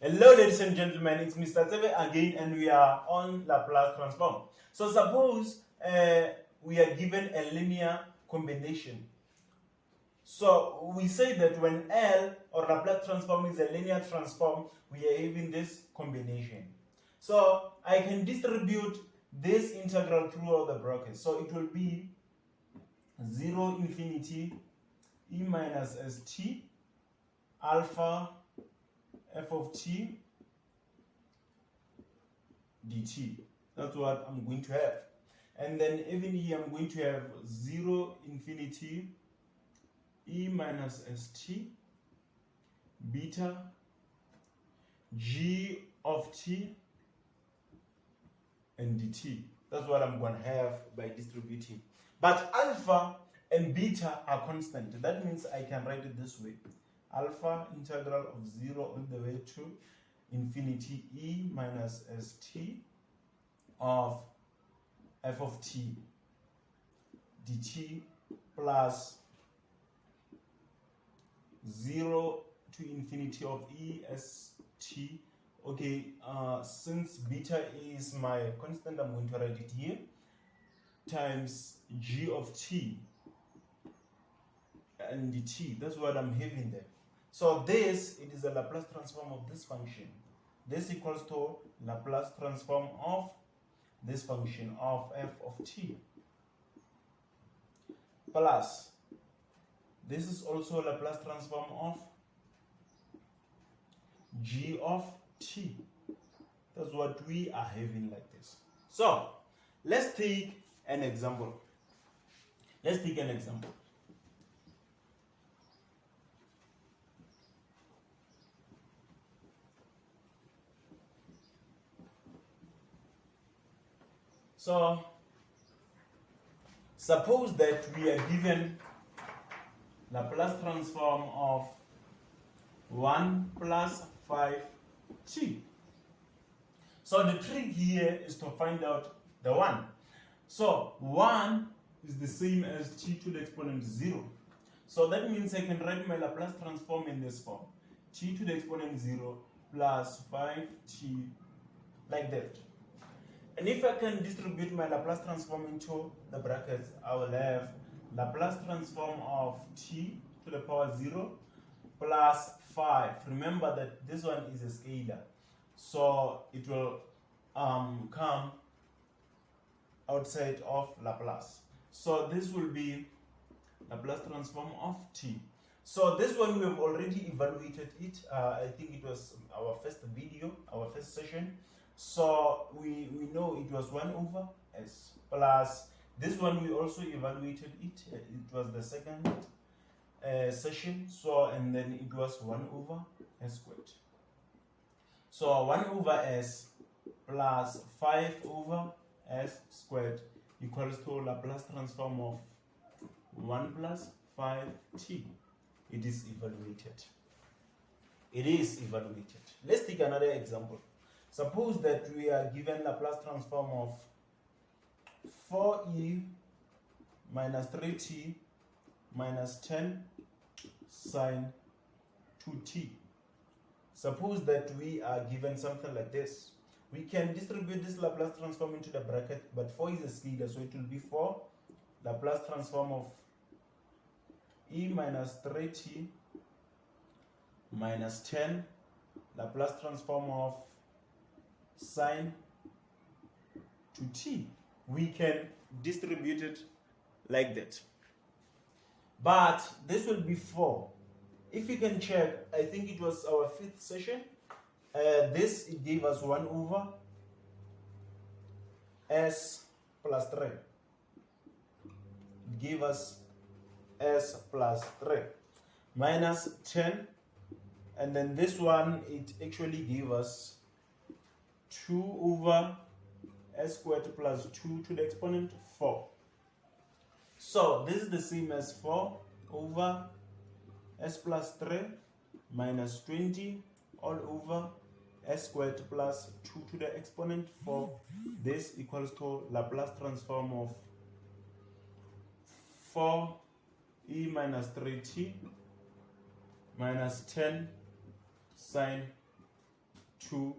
Hello ladies and gentlemen, it's Mr. Tsebe again and we are on Laplace transform. So suppose we are given a linear combination. So we say that when L or Laplace transform is a linear transform, we are having this combination. So I can distribute this integral through all the brackets. So it will be 0 infinity e minus st alpha f of t dt. That's what I'm going to have. And then even here I'm going to have 0 infinity e minus st beta g of t and dt. That's what I'm going to have by distributing. But alpha and beta are constant. That means I can write it this way. Alpha integral of 0 all the way to infinity e minus st of f of t dt plus 0 to infinity of e st. Okay, since beta is my constant, I'm going to write it here, times g of t and dt. That's what I'm having there. So this, it is a Laplace transform of this function. This equals to Laplace transform of this function of f of t plus this is also Laplace transform of g of t. That's what we are having like this. So let's take an example. So suppose that we are given Laplace transform of 1 plus 5t. So the trick here is to find out the 1. So 1 is the same as t to the exponent 0. So that means I can write my Laplace transform in this form. T to the exponent 0 plus 5t like that. And if I can distribute my Laplace transform into the brackets, I will have Laplace transform of t to the power 0 plus 5. Remember that this one is a scalar, so it will come outside of Laplace. So this will be Laplace transform of t. So this one we have already evaluated it. I think it was our first video, our first session. So we know it was 1 over s plus this one we also evaluated it. It was the second session. So and then it was 1 over s squared. So 1 over s plus 5 over s squared equals to Laplace transform of 1 plus 5t. It is evaluated. Let's take another example. Suppose that we are given Laplace transform of 4e minus 3t minus 10 sine 2t. Suppose that we are given something like this. We can distribute this Laplace transform into the bracket, but 4 is a scalar, so it will be 4 Laplace transform of e minus 3t minus 10 Laplace transform of sine 2t. We can distribute it like that. But this will be 4. If you can check, I think it was our 5th session. This, it gave us 1 over s plus 3. It gave us s plus 3 minus 10. And then this one, it actually gave us 2 over s squared plus 2 to the exponent 4. So this is the same as 4 over s plus 3 minus 20 all over s squared plus 2 to the exponent 4. This equals to Laplace transform of 4e minus 3t minus 10 sine to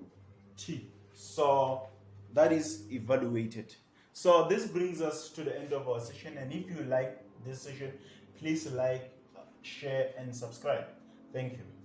t. So that is evaluated. So this brings us to the end of our session, and if you like this session, please like, share and subscribe. Thank you.